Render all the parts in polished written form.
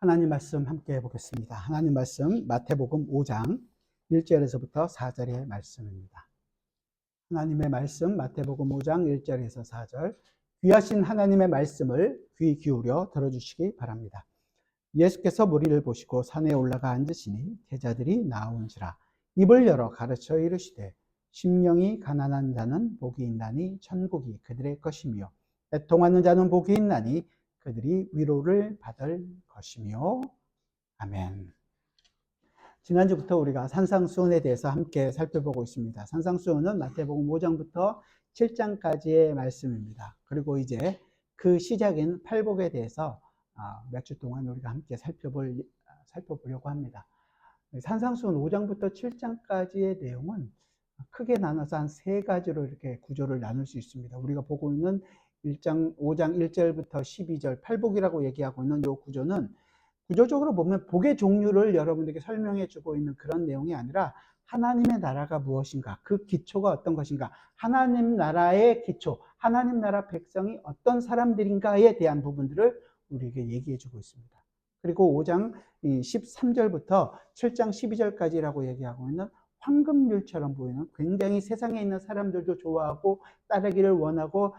하나님 말씀 함께 보겠습니다. 하나님 말씀 마태복음 5장 1절에서부터 4절의 말씀입니다. 하나님의 말씀 마태복음 5장 1절에서 4절, 귀하신 하나님의 말씀을 귀 기울여 들어주시기 바랍니다. 예수께서 무리를 보시고 산에 올라가 앉으시니 제자들이 나온지라 입을 열어 가르쳐 이르시되 심령이 가난한 자는 복이 있나니 천국이 그들의 것이며 애통하는 자는 복이 있나니 그들이 위로를 받을 것이며. 아멘. 지난주부터 우리가 산상수훈에 대해서 함께 살펴보고 있습니다. 산상수훈은 마태복음 5장부터 7장까지의 말씀입니다. 그리고 이제 그 시작인 팔복에 대해서 몇 주 동안 우리가 함께 살펴보려고 합니다. 산상수훈 5장부터 7장까지의 내용은 크게 나눠서 한 세 가지로 이렇게 구조를 나눌 수 있습니다. 우리가 보고 있는 5장 1절부터 12절 팔복이라고 얘기하고 있는 이 구조는 구조적으로 보면 복의 종류를 여러분들에게 설명해 주고 있는 그런 내용이 아니라 하나님의 나라가 무엇인가, 그 기초가 어떤 것인가, 하나님 나라의 기초, 하나님 나라 백성이 어떤 사람들인가에 대한 부분들을 우리에게 얘기해 주고 있습니다. 그리고 5장 13절부터 7장 12절까지라고 얘기하고 있는 황금률처럼 보이는, 굉장히 세상에 있는 사람들도 좋아하고 따르기를 원하고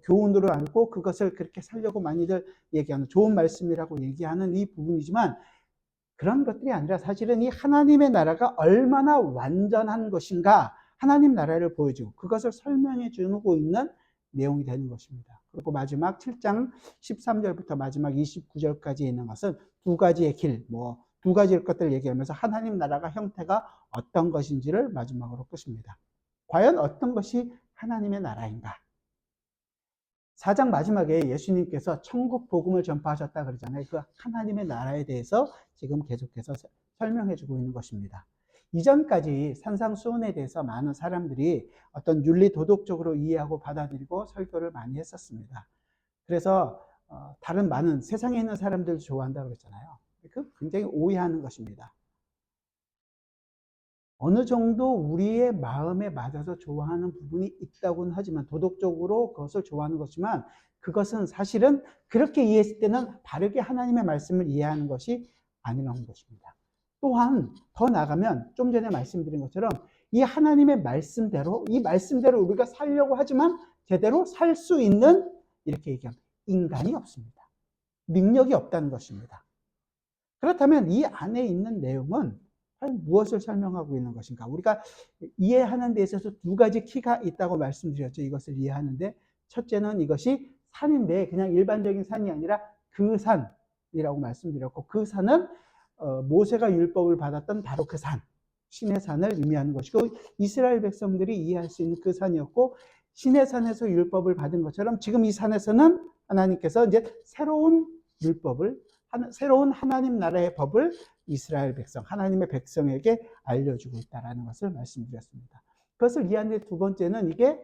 교훈으로 알고 그것을 그렇게 살려고 많이들 얘기하는 좋은 말씀이라고 얘기하는 이 부분이지만, 그런 것들이 아니라 사실은 이 하나님의 나라가 얼마나 완전한 것인가, 하나님 나라를 보여주고 그것을 설명해 주고 있는 내용이 되는 것입니다. 그리고 마지막 7장 13절부터 마지막 29절까지 있는 것은 두 가지의 길, 두 가지 것들을 얘기하면서 하나님 나라가 형태가 어떤 것인지를 마지막으로 끝입니다. 과연 어떤 것이 하나님의 나라인가? 4장 마지막에 예수님께서 천국 복음을 전파하셨다 그러잖아요. 그 하나님의 나라에 대해서 지금 계속해서 설명해 주고 있는 것입니다. 이전까지 산상수훈에 대해서 많은 사람들이 어떤 윤리 도덕적으로 이해하고 받아들이고 설교를 많이 했었습니다. 그래서 다른 많은 세상에 있는 사람들도 좋아한다고 그랬잖아요. 그 굉장히 오해하는 것입니다. 어느 정도 우리의 마음에 맞아서 좋아하는 부분이 있다고는 하지만, 도덕적으로 그것을 좋아하는 것이지만, 그것은 사실은 그렇게 이해했을 때는 바르게 하나님의 말씀을 이해하는 것이 아니라는 것입니다. 또한 더 나아가면 좀 전에 말씀드린 것처럼 이 하나님의 말씀대로, 이 말씀대로 우리가 살려고 하지만 제대로 살 수 있는, 이렇게 얘기하면 인간이 없습니다. 능력이 없다는 것입니다. 그렇다면 이 안에 있는 내용은 무엇을 설명하고 있는 것인가? 우리가 이해하는 데 있어서 두 가지 키가 있다고 말씀드렸죠. 이것을 이해하는데, 첫째는 이것이 산인데 그냥 일반적인 산이 아니라 그 산이라고 말씀드렸고, 그 산은 모세가 율법을 받았던 바로 그 산, 신의 산을 의미하는 것이고, 이스라엘 백성들이 이해할 수 있는 그 산이었고, 신의 산에서 율법을 받은 것처럼 지금 이 산에서는 하나님께서 이제 새로운 율법을, 새로운 하나님 나라의 법을 이스라엘 백성, 하나님의 백성에게 알려주고 있다는 것을 말씀드렸습니다. 그것을 이해하는 두 번째는, 이게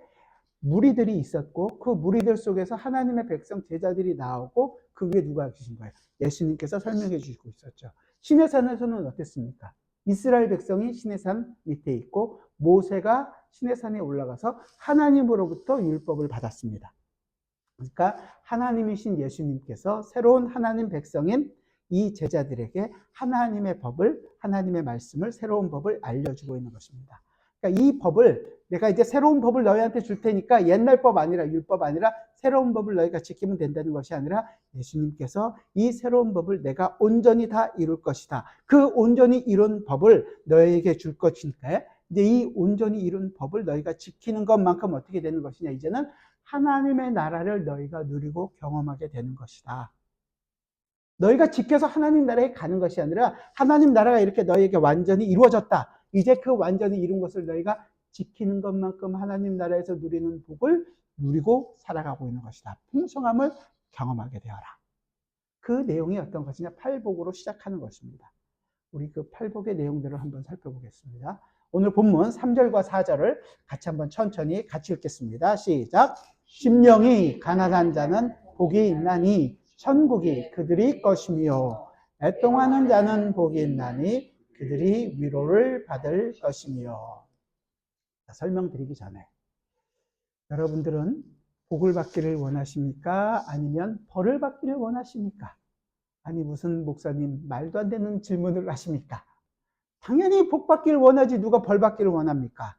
무리들이 있었고 그 무리들 속에서 하나님의 백성 제자들이 나오고 그 위에 누가 계신 거예요? 예수님께서 설명해 주시고 있었죠. 신의 산에서는 어땠습니까? 이스라엘 백성이 신의 산 밑에 있고 모세가 신의 산에 올라가서 하나님으로부터 율법을 받았습니다. 그러니까 하나님이신 예수님께서 새로운 하나님 백성인 이 제자들에게 하나님의 법을, 하나님의 말씀을, 새로운 법을 알려주고 있는 것입니다. 그러니까 이 법을, 내가 이제 새로운 법을 너희한테 줄 테니까 옛날 법 아니라, 율법 아니라 새로운 법을 너희가 지키면 된다는 것이 아니라, 예수님께서 이 새로운 법을 내가 온전히 다 이룰 것이다, 그 온전히 이룬 법을 너희에게 줄 것이니까, 이제 이 온전히 이룬 법을 너희가 지키는 것만큼 어떻게 되는 것이냐, 이제는 하나님의 나라를 너희가 누리고 경험하게 되는 것이다. 너희가 지켜서 하나님 나라에 가는 것이 아니라, 하나님 나라가 이렇게 너희에게 완전히 이루어졌다, 이제 그 완전히 이룬 것을 너희가 지키는 것만큼 하나님 나라에서 누리는 복을 누리고 살아가고 있는 것이다. 풍성함을 경험하게 되어라. 그 내용이 어떤 것이냐, 팔복으로 시작하는 것입니다. 우리 그 팔복의 내용들을 한번 살펴보겠습니다. 오늘 본문 3절과 4절을 같이 한번 천천히 같이 읽겠습니다. 시작. 심령이 가난한 자는 복이 있나니 천국이 그들이 것이며, 애통하는 자는 복이 있나니 그들이 위로를 받을 것이며. 설명드리기 전에, 여러분들은 복을 받기를 원하십니까? 아니면 벌을 받기를 원하십니까? 아니 무슨 목사님 말도 안 되는 질문을 하십니까? 당연히 복 받기를 원하지 누가 벌 받기를 원합니까?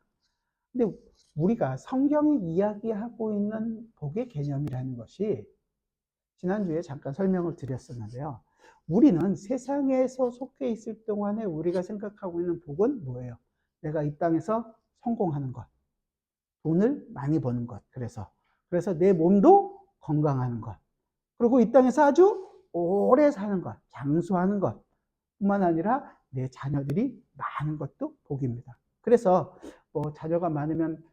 근데 우리가 성경이 이야기하고 있는 복의 개념이라는 것이 지난주에 잠깐 설명을 드렸었는데요. 우리는 세상에서 속해 있을 동안에 우리가 생각하고 있는 복은 뭐예요? 내가 이 땅에서 성공하는 것, 돈을 많이 버는 것, 그래서 내 몸도 건강하는 것, 그리고 이 땅에서 아주 오래 사는 것, 장수하는 것 뿐만 아니라 내 자녀들이 많은 것도 복입니다. 그래서 뭐 자녀가 많으면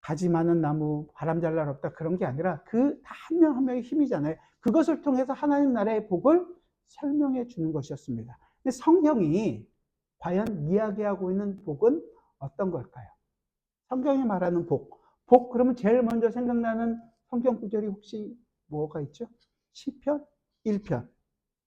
가지 많은 나무, 바람 잘 날 없다 그런 게 아니라 그 한 명 한 명의 힘이잖아요. 그것을 통해서 하나님 나라의 복을 설명해 주는 것이었습니다. 근데 성경이 과연 이야기하고 있는 복은 어떤 걸까요? 성경이 말하는 복. 복 그러면 제일 먼저 생각나는 성경 구절이 혹시 뭐가 있죠? 시편 1편.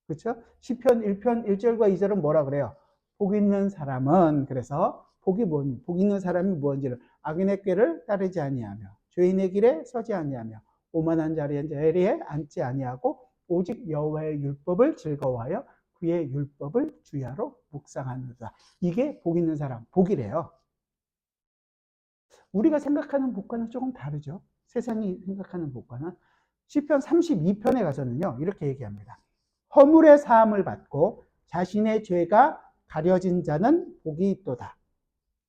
그렇죠? 시편 1편 1절과 2절은 뭐라 그래요? 복 있는 사람은, 그래서 복 있는 사람이 뭔지를, 악인의 꾀를 따르지 아니하며 죄인의 길에 서지 아니하며 오만한 자리에 앉지 아니하고 오직 여호와의 율법을 즐거워하여 그의 율법을 주야로 묵상하는다. 이게 복 있는 사람, 복이래요. 우리가 생각하는 복과는 조금 다르죠. 세상이 생각하는 복과는. 시편 32편에 가서는요, 이렇게 얘기합니다. 허물의 사함을 받고 자신의 죄가 가려진 자는 복이 있도다.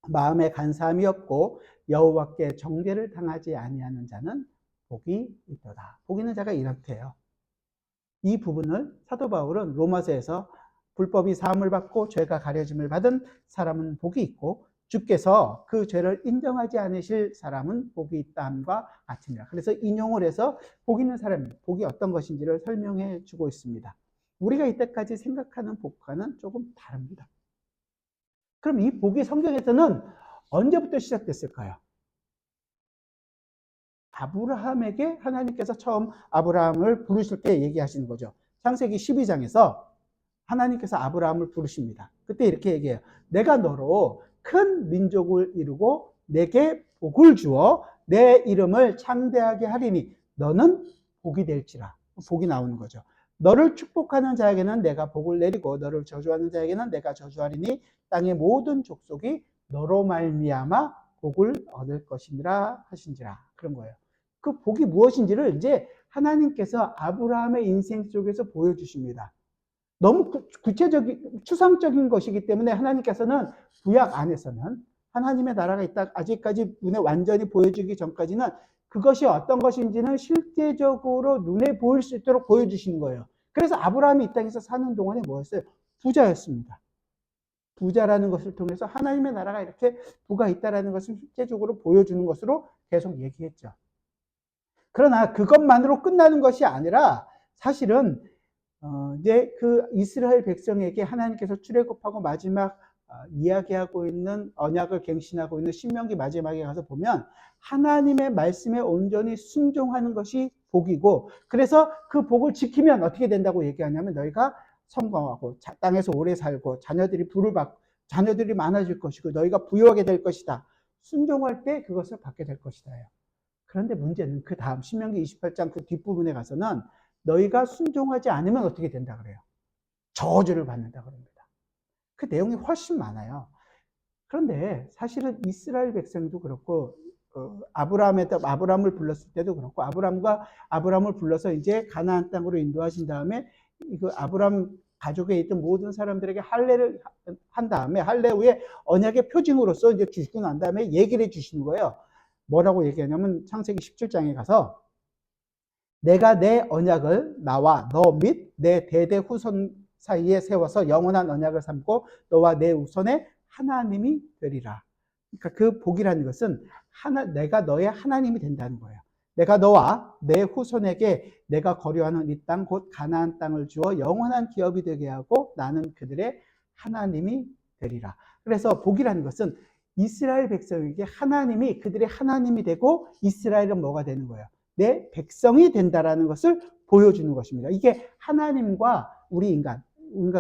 마음에 간사함이 없고 여호와께 정죄를 당하지 아니하는 자는 복이 있도다. 복 있는 자가 이렇대요. 이 부분을 사도 바울은 로마서에서 불법이 사함을 받고 죄가 가려짐을 받은 사람은 복이 있고 주께서 그 죄를 인정하지 않으실 사람은 복이 있다함과 같으니라. 그래서 인용을 해서 복 있는 사람, 복이 어떤 것인지를 설명해 주고 있습니다. 우리가 이때까지 생각하는 복과는 조금 다릅니다. 그럼 이 복이 성경에서는 언제부터 시작됐을까요? 아브라함에게 하나님께서 처음 아브라함을 부르실 때 얘기하시는 거죠. 창세기 12장에서 하나님께서 아브라함을 부르십니다. 그때 이렇게 얘기해요. 내가 너로 큰 민족을 이루고 내게 복을 주어 내 이름을 창대하게 하리니 너는 복이 될지라. 복이 나오는 거죠. 너를 축복하는 자에게는 내가 복을 내리고 너를 저주하는 자에게는 내가 저주하리니 땅의 모든 족속이 너로 말미암아 복을 얻을 것이니라 하신지라. 그런 거예요. 그 복이 무엇인지를 이제 하나님께서 아브라함의 인생 속에서 보여주십니다. 너무 구체적인, 추상적인 것이기 때문에 하나님께서는 구약 안에서는 하나님의 나라가 있다, 아직까지 눈에 완전히 보여주기 전까지는 그것이 어떤 것인지는 실제적으로 눈에 보일 수 있도록 보여주시는 거예요. 그래서 아브라함이 이 땅에서 사는 동안에 뭐였어요? 부자였습니다. 부자라는 것을 통해서 하나님의 나라가 이렇게 부가 있다는 것을 실제적으로 보여주는 것으로 계속 얘기했죠. 그러나 그것만으로 끝나는 것이 아니라 사실은 이제 그 이스라엘 백성에게 하나님께서 출애굽하고 마지막 이야기하고 있는 언약을 갱신하고 있는 신명기 마지막에 가서 보면 하나님의 말씀에 온전히 순종하는 것이 복이고, 그래서 그 복을 지키면 어떻게 된다고 얘기하냐면 너희가 성공하고 땅에서 오래 살고 자녀들이 많아질 것이고 너희가 부유하게 될 것이다. 순종할 때 그것을 받게 될 것이다. 그런데 문제는 그 다음 신명기 28장 그 뒷부분에 가서는 너희가 순종하지 않으면 어떻게 된다 그래요? 저주를 받는다 그럽니다. 그 내용이 훨씬 많아요. 그런데 사실은 이스라엘 백성도 그렇고 아브라함을 불렀을 때도 그렇고 아브라함을 불러서 이제 가나안 땅으로 인도하신 다음에 그 아브라함 가족에 있던 모든 사람들에게 할례를 한 다음에 할례 후에 언약의 표징으로서 이제 주시고 난 다음에 얘기를 해 주시는 거예요. 뭐라고 얘기하냐면 창세기 17장에 가서 내가 내 언약을 나와 너 및 내 대대 후손 사이에 세워서 영원한 언약을 삼고 너와 내 후손의 하나님이 되리라. 그러니까 그 복이라는 것은 내가 너의 하나님이 된다는 거예요. 내가 너와 내 후손에게 내가 거류하는 이 땅 곧 가나안 땅을 주어 영원한 기업이 되게 하고 나는 그들의 하나님이 되리라. 그래서 복이라는 것은 이스라엘 백성에게 하나님이 그들의 하나님이 되고 이스라엘은 뭐가 되는 거예요? 내 백성이 된다라는 것을 보여주는 것입니다. 이게 하나님과 우리 인간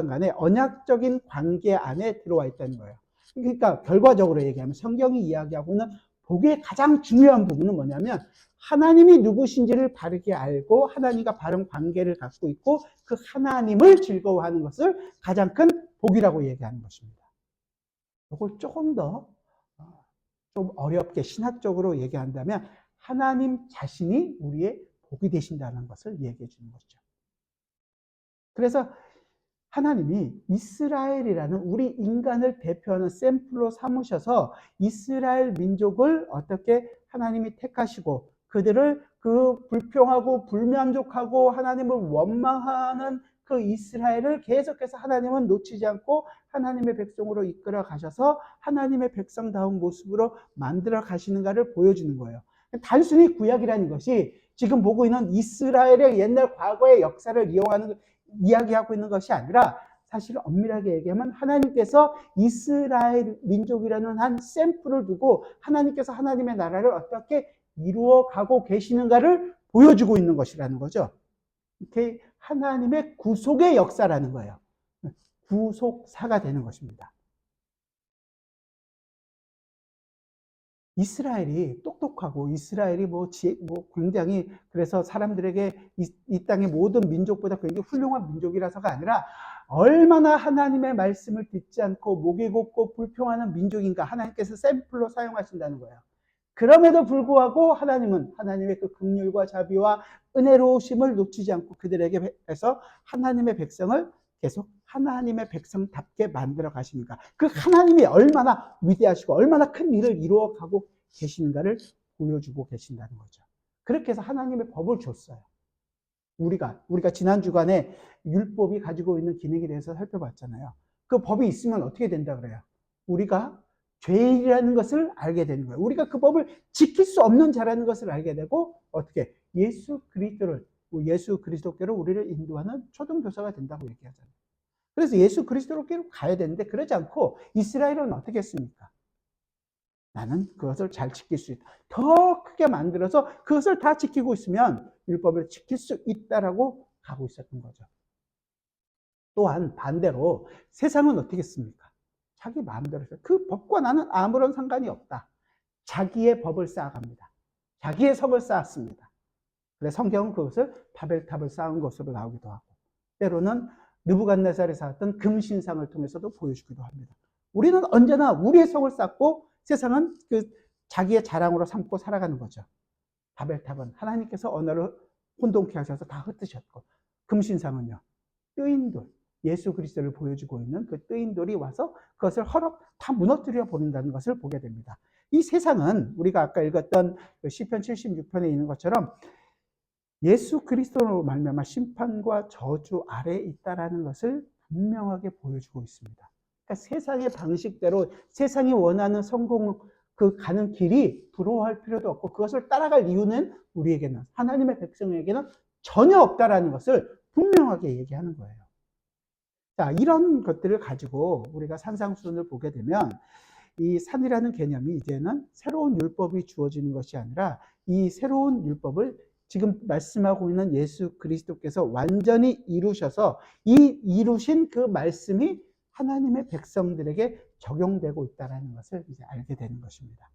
간의 언약적인 관계 안에 들어와 있다는 거예요. 그러니까 결과적으로 얘기하면 성경이 이야기하고 있는 복의 가장 중요한 부분은 뭐냐면 하나님이 누구신지를 바르게 알고 하나님과 바른 관계를 갖고 있고 그 하나님을 즐거워하는 것을 가장 큰 복이라고 얘기하는 것입니다. 이걸 조금 더 좀 어렵게 신학적으로 얘기한다면 하나님 자신이 우리의 복이 되신다는 것을 얘기해 주는 것이죠. 그래서 하나님이 이스라엘이라는 우리 인간을 대표하는 샘플로 삼으셔서 이스라엘 민족을 어떻게 하나님이 택하시고 그들을 그 불평하고 불만족하고 하나님을 원망하는 그 이스라엘을 계속해서 하나님은 놓치지 않고 하나님의 백성으로 이끌어 가셔서 하나님의 백성다운 모습으로 만들어 가시는가를 보여주는 거예요. 단순히 구약이라는 것이 지금 보고 있는 이스라엘의 옛날 과거의 역사를 이야기하고 있는 것이 아니라 사실 엄밀하게 얘기하면 하나님께서 이스라엘 민족이라는 한 샘플을 두고 하나님께서 하나님의 나라를 어떻게 이루어가고 계시는가를 보여주고 있는 것이라는 거죠. 이렇게 하나님의 구속의 역사라는 거예요. 구속사가 되는 것입니다. 이스라엘이 똑똑하고 이스라엘이 굉장히 그래서 사람들에게 이 땅의 모든 민족보다 굉장히 훌륭한 민족이라서가 아니라 얼마나 하나님의 말씀을 듣지 않고 목이 곱고 불평하는 민족인가 하나님께서 샘플로 사용하신다는 거예요. 그럼에도 불구하고 하나님은 하나님의 그 긍휼과 자비와 은혜로우심을 놓치지 않고 그들에게 해서 하나님의 백성을 계속 하나님의 백성답게 만들어 가시니까 그 하나님이 얼마나 위대하시고 얼마나 큰 일을 이루어가고 계시는가를 보여주고 계신다는 거죠. 그렇게 해서 하나님의 법을 줬어요. 우리가 지난 주간에 율법이 가지고 있는 기능에 대해서 살펴봤잖아요. 그 법이 있으면 어떻게 된다 그래요? 우리가 죄인이라는 것을 알게 되는 거예요. 우리가 그 법을 지킬 수 없는 자라는 것을 알게 되고 어떻게 예수 그리스도께로 우리를 인도하는 초등교사가 된다고 얘기하잖아요. 그래서 예수 그리스도께로 가야 되는데 그러지 않고 이스라엘은 어떻게 했습니까? 나는 그것을 잘 지킬 수 있다. 더 크게 만들어서 그것을 다 지키고 있으면 율법을 지킬 수 있다라고 가고 있었던 거죠. 또한 반대로 세상은 어떻게 했습니까? 자기 마음대로 했어요. 그 법과 나는 아무런 상관이 없다. 자기의 법을 쌓아갑니다. 자기의 성을 쌓았습니다. 그래서 성경은 그것을 바벨탑을 쌓은 것으로 나오기도 하고 때로는 느부갓네살이 쌓았던 금신상을 통해서도 보여주기도 합니다. 우리는 언제나 우리의 성을 쌓고 세상은 그 자기의 자랑으로 삼고 살아가는 거죠. 바벨탑은 하나님께서 언어를 혼동케 하셔서 다 흩으셨고 금신상은요. 뜨인 돌, 예수 그리스도를 보여주고 있는 그 뜨인 돌이 와서 그것을 다 무너뜨려 버린다는 것을 보게 됩니다. 이 세상은 우리가 아까 읽었던 시편 76편에 있는 것처럼 예수 그리스도로 말미암아 심판과 저주 아래에 있다라는 것을 분명하게 보여주고 있습니다. 그러니까 세상의 방식대로 세상이 원하는 성공 가는 길이 부러워할 필요도 없고 그것을 따라갈 이유는 우리에게는 하나님의 백성에게는 전혀 없다라는 것을 분명하게 얘기하는 거예요. 자, 이런 것들을 가지고 우리가 산상수훈을 보게 되면 이 산이라는 개념이 이제는 새로운 율법이 주어지는 것이 아니라 이 새로운 율법을 지금 말씀하고 있는 예수 그리스도께서 완전히 이루셔서 이 이루신 그 말씀이 하나님의 백성들에게 적용되고 있다는 것을 이제 알게 되는 것입니다.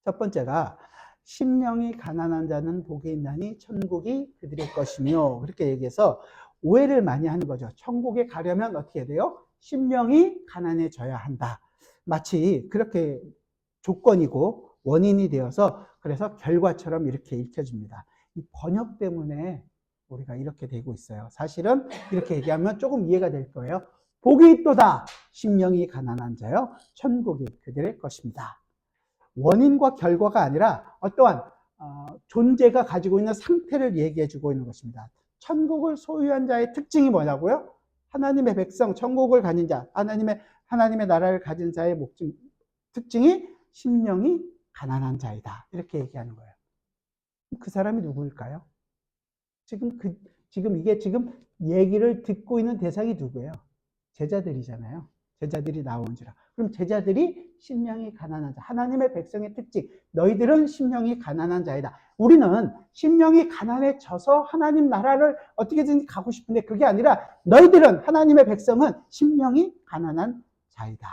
첫 번째가 심령이 가난한 자는 복이 있나니 천국이 그들의 것이며 그렇게 얘기해서 오해를 많이 하는 거죠. 천국에 가려면 어떻게 해야 돼요? 심령이 가난해져야 한다. 마치 그렇게 조건이고 원인이 되어서 그래서 결과처럼 이렇게 읽혀집니다. 이 번역 때문에 우리가 이렇게 되고 있어요. 사실은 이렇게 얘기하면 조금 이해가 될 거예요. 복이 있도다. 심령이 가난한 자여 천국이 그들의 것입니다. 원인과 결과가 아니라 어떠한 존재가 가지고 있는 상태를 얘기해 주고 있는 것입니다. 천국을 소유한 자의 특징이 뭐냐고요? 하나님의 백성, 천국을 가진 자, 하나님의 나라를 가진 자의 특징이 심령이 가난한 자이다. 이렇게 얘기하는 거예요. 그 사람이 누구일까요? 지금 이게 얘기를 듣고 있는 대상이 누구예요? 제자들이잖아요. 제자들이 나온지라. 그럼 제자들이 심령이 가난한 자, 하나님의 백성의 특징, 너희들은 심령이 가난한 자이다. 우리는 심령이 가난해져서 하나님 나라를 어떻게든 가고 싶은데 그게 아니라 너희들은 하나님의 백성은 심령이 가난한 자이다.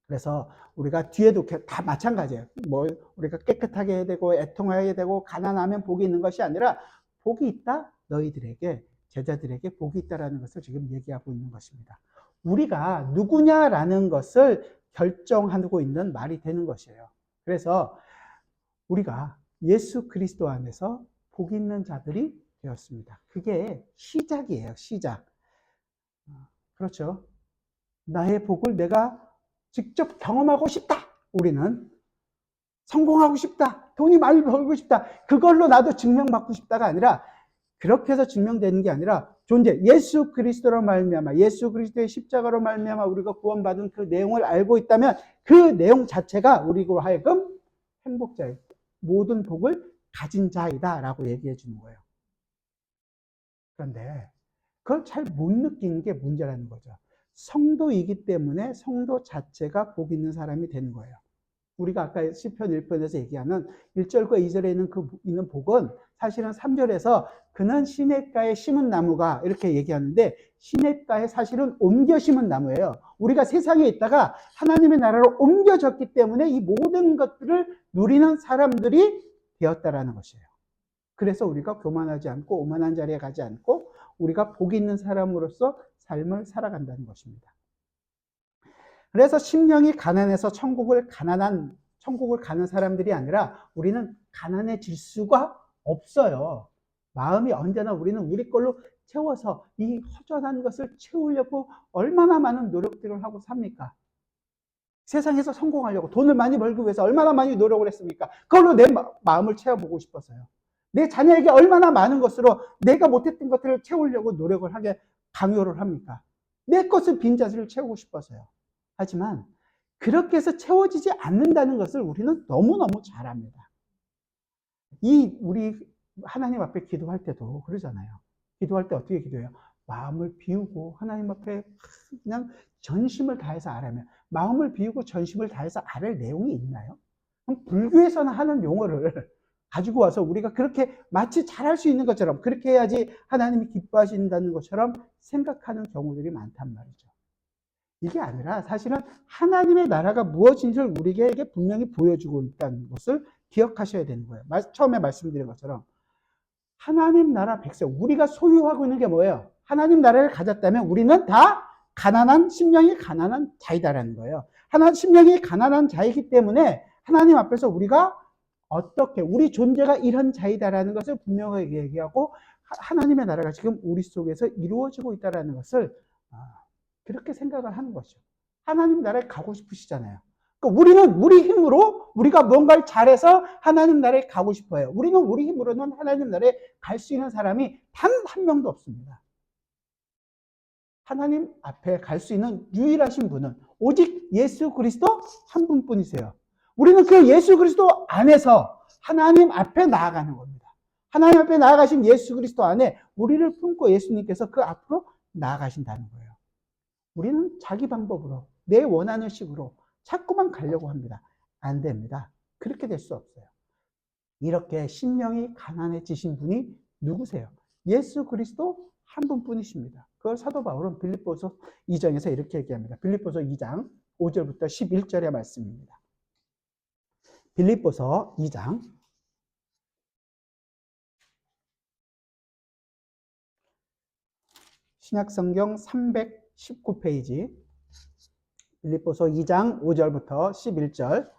그래서 우리가 뒤에도 다 마찬가지예요. 뭐 우리가 깨끗하게 해야 되고 애통하게 되고 가난하면 복이 있는 것이 아니라 복이 있다. 너희들에게 제자들에게 복이 있다라는 것을 지금 얘기하고 있는 것입니다. 우리가 누구냐라는 것을 결정하고 있는 말이 되는 것이에요. 그래서 우리가 예수 그리스도 안에서 복 있는 자들이 되었습니다. 그게 시작이에요. 시작. 그렇죠. 나의 복을 내가 직접 경험하고 싶다. 우리는 성공하고 싶다. 돈이 많이 벌고 싶다. 그걸로 나도 증명받고 싶다가 아니라 그렇게 해서 증명되는 게 아니라 존재 예수 그리스도로 말미암아 예수 그리스도의 십자가로 말미암아 우리가 구원받은 그 내용을 알고 있다면 그 내용 자체가 우리로 하여금 행복자예요. 모든 복을 가진 자이다라고 얘기해 주는 거예요. 그런데 그걸 잘 못 느끼는 게 문제라는 거죠. 성도이기 때문에 성도 자체가 복 있는 사람이 되는 거예요. 우리가 아까 시편 1편에서 얘기하는 1절과 2절에 있는 복은 사실은 3절에서 그는 시냇가에 심은 나무가 이렇게 얘기하는데 시냇가에 사실은 옮겨 심은 나무예요. 우리가 세상에 있다가 하나님의 나라로 옮겨졌기 때문에 이 모든 것들을 누리는 사람들이 되었다라는 것이에요. 그래서 우리가 교만하지 않고 오만한 자리에 가지 않고 우리가 복 있는 사람으로서 삶을 살아간다는 것입니다. 그래서 심령이 가난해서 천국을 가는 사람들이 아니라 우리는 가난해질 수가 없어요. 마음이 언제나 우리는 우리 걸로 채워서 이 허전한 것을 채우려고 얼마나 많은 노력들을 하고 삽니까? 세상에서 성공하려고 돈을 많이 벌기 위해서 얼마나 많이 노력을 했습니까? 그걸로 내 마음을 채워보고 싶어서요. 내 자녀에게 얼마나 많은 것으로 내가 못했던 것들을 채우려고 노력을 하게 강요를 합니까? 내 것을 빈자리를 채우고 싶어서요. 하지만 그렇게 해서 채워지지 않는다는 것을 우리는 너무너무 잘 압니다. 우리 하나님 앞에 기도할 때도 그러잖아요. 기도할 때 어떻게 기도해요? 마음을 비우고 하나님 앞에 그냥 전심을 다해서 아뢰면 마음을 비우고 전심을 다해서 아랠 내용이 있나요? 그럼 불교에서는 하는 용어를 가지고 와서 우리가 그렇게 마치 잘할 수 있는 것처럼 그렇게 해야지 하나님이 기뻐하신다는 것처럼 생각하는 경우들이 많단 말이죠. 이게 아니라 사실은 하나님의 나라가 무엇인지를 우리에게 분명히 보여주고 있다는 것을 기억하셔야 되는 거예요. 처음에 말씀드린 것처럼 하나님 나라 백성, 우리가 소유하고 있는 게 뭐예요? 하나님 나라를 가졌다면 우리는 다 심령이 가난한 자이다라는 거예요. 심령이 가난한 자이기 때문에 하나님 앞에서 우리가 어떻게 우리 존재가 이런 자이다라는 것을 분명하게 얘기하고 하나님의 나라가 지금 우리 속에서 이루어지고 있다는 것을 그렇게 생각을 하는 거죠. 하나님 나라에 가고 싶으시잖아요. 그러니까 우리는 우리 힘으로 우리가 뭔가를 잘해서 하나님 나라에 가고 싶어요. 우리는 우리 힘으로는 하나님 나라에 갈 수 있는 사람이 단 한 명도 없습니다. 하나님 앞에 갈 수 있는 유일하신 분은 오직 예수 그리스도 한 분뿐이세요. 우리는 그 예수 그리스도 안에서 하나님 앞에 나아가는 겁니다. 하나님 앞에 나아가신 예수 그리스도 안에 우리를 품고 예수님께서 그 앞으로 나아가신다는 거예요. 우리는 자기 방법으로 내 원하는 식으로 자꾸만 가려고 합니다. 안 됩니다. 그렇게 될 수 없어요. 이렇게 심령이 가난해지신 분이 누구세요? 예수 그리스도 한 분뿐이십니다. 그걸 사도 바울은 빌립보서 2장에서 이렇게 얘기합니다. 빌립보서 2장 5절부터 11절의 말씀입니다. 빌립보서 2장 신약성경 319페이지 빌립보서 2장 5절부터 11절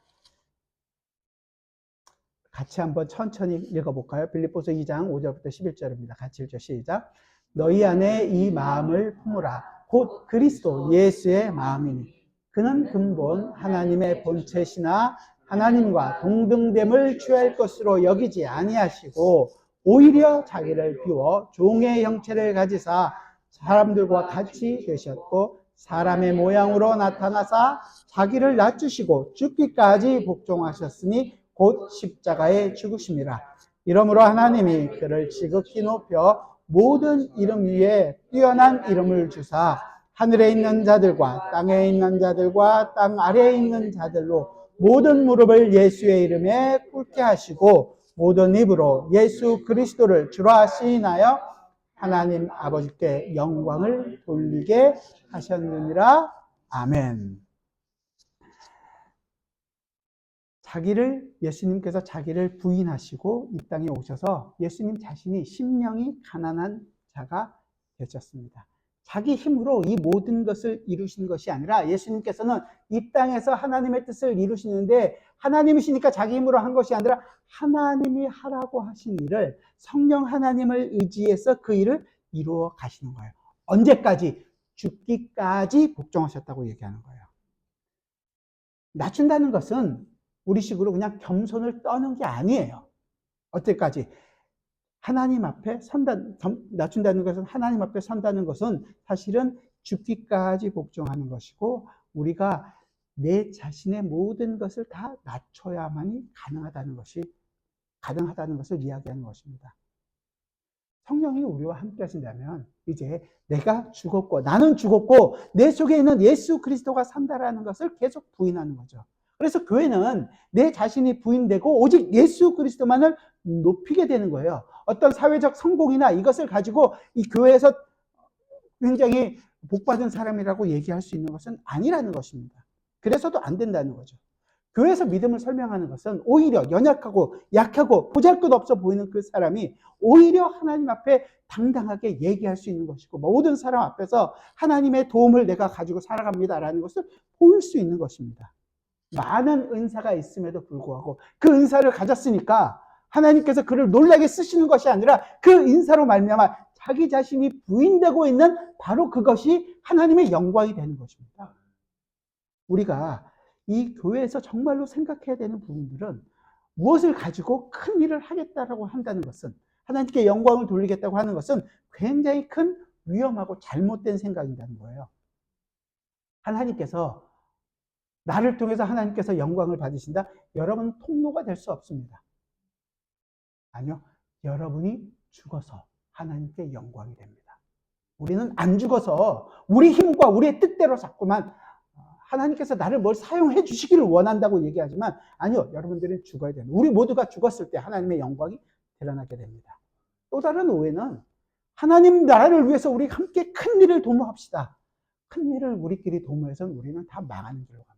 같이 한번 천천히 읽어볼까요? 빌립보서 2장 5절부터 11절입니다. 같이 읽죠. 시작. 너희 안에 이 마음을 품으라. 곧 그리스도 예수의 마음이니 그는 근본 하나님의 본체시나 하나님과 동등됨을 취할 것으로 여기지 아니하시고 오히려 자기를 비워 종의 형체를 가지사 사람들과 같이 되셨고 사람의 모양으로 나타나사 자기를 낮추시고 죽기까지 복종하셨으니 곧 십자가에 죽으심이라. 이러므로 하나님이 그를 지극히 높여 모든 이름 위에 뛰어난 이름을 주사 하늘에 있는 자들과 땅에 있는 자들과 땅 아래에 있는 자들로 모든 무릎을 예수의 이름에 꿇게 하시고 모든 입으로 예수 그리스도를 주라 시인하여 하나님 아버지께 영광을 돌리게 하셨느니라. 아멘. 예수님께서 자기를 부인하시고 이 땅에 오셔서 예수님 자신이 심령이 가난한 자가 되셨습니다. 자기 힘으로 이 모든 것을 이루신 것이 아니라 예수님께서는 이 땅에서 하나님의 뜻을 이루시는데 하나님이시니까 자기 힘으로 한 것이 아니라 하나님이 하라고 하신 일을 성령 하나님을 의지해서 그 일을 이루어 가시는 거예요. 언제까지? 죽기까지 복종하셨다고 얘기하는 거예요. 낮춘다는 것은 우리식으로 그냥 겸손을 떠는 게 아니에요. 어때까지? 하나님 앞에 낮춘다는 것은 하나님 앞에 선다는 것은 사실은 죽기까지 복종하는 것이고 우리가 내 자신의 모든 것을 다 낮춰야만이 가능하다는 것을 이야기하는 것입니다. 성령이 우리와 함께 하신다면 이제 나는 죽었고 내 속에 있는 예수 그리스도가 산다라는 것을 계속 부인하는 거죠. 그래서 교회는 내 자신이 부인되고 오직 예수 그리스도만을 높이게 되는 거예요. 어떤 사회적 성공이나 이것을 가지고 이 교회에서 굉장히 복받은 사람이라고 얘기할 수 있는 것은 아니라는 것입니다. 그래서도 안 된다는 거죠. 교회에서 믿음을 설명하는 것은 오히려 연약하고 약하고 보잘것없어 보이는 그 사람이 오히려 하나님 앞에 당당하게 얘기할 수 있는 것이고 모든 사람 앞에서 하나님의 도움을 내가 가지고 살아갑니다라는 것을 보일 수 있는 것입니다. 많은 은사가 있음에도 불구하고 그 은사를 가졌으니까 하나님께서 그를 놀라게 쓰시는 것이 아니라 그 인사로 말미암아 자기 자신이 부인되고 있는 바로 그것이 하나님의 영광이 되는 것입니다. 우리가 이 교회에서 정말로 생각해야 되는 부분들은 무엇을 가지고 큰 일을 하겠다라고 한다는 것은 하나님께 영광을 돌리겠다고 하는 것은 굉장히 큰 위험하고 잘못된 생각이라는 거예요. 하나님께서 나를 통해서 하나님께서 영광을 받으신다? 여러분 통로가 될 수 없습니다. 아니요. 여러분이 죽어서 하나님께 영광이 됩니다. 우리는 안 죽어서 우리 힘과 우리의 뜻대로 자꾸만 하나님께서 나를 뭘 사용해 주시기를 원한다고 얘기하지만 아니요. 여러분들은 죽어야 됩니다. 우리 모두가 죽었을 때 하나님의 영광이 드러나게 됩니다. 또 다른 오해는 하나님 나라를 위해서 우리 함께 큰 일을 도모합시다. 큰 일을 우리끼리 도모해서는 우리는 다 망하는 길로 갑니다.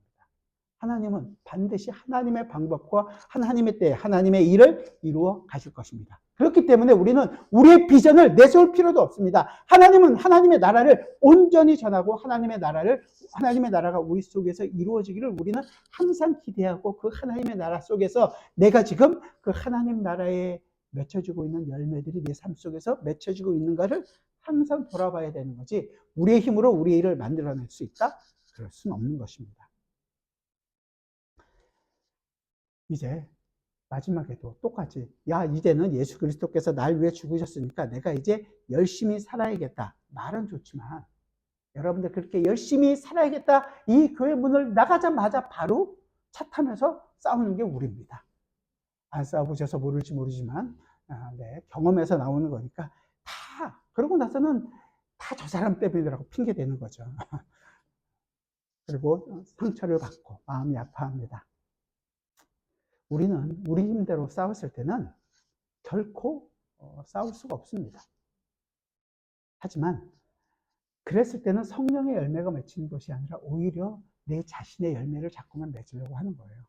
하나님은 반드시 하나님의 방법과 하나님의 때 하나님의 일을 이루어 가실 것입니다. 그렇기 때문에 우리는 우리의 비전을 내세울 필요도 없습니다. 하나님은 하나님의 나라를 온전히 전하고 하나님의 나라가 우리 속에서 이루어지기를 우리는 항상 기대하고 그 하나님의 나라 속에서 내가 지금 그 하나님 나라에 맺혀지고 있는 열매들이 내 삶 속에서 맺혀지고 있는가를 항상 돌아봐야 되는 거지 우리의 힘으로 우리의 일을 만들어낼 수 있다? 그럴 수는 없는 것입니다. 이제 마지막에도 똑같이 이제는 예수 그리스도께서 날 위해 죽으셨으니까 내가 이제 열심히 살아야겠다. 말은 좋지만 여러분들 그렇게 열심히 살아야겠다. 이 교회 문을 나가자마자 바로 차 타면서 싸우는 게 우리입니다. 안 싸워보셔서 모를지 모르지만 경험에서 나오는 거니까 그러고 나서는 다 저 사람 때문이라고 핑계 대는 거죠. 그리고 상처를 받고 마음이 아파합니다. 우리는 우리 힘대로 싸웠을 때는 결코 싸울 수가 없습니다. 하지만 그랬을 때는 성령의 열매가 맺히는 것이 아니라 오히려 내 자신의 열매를 자꾸만 맺으려고 하는 거예요.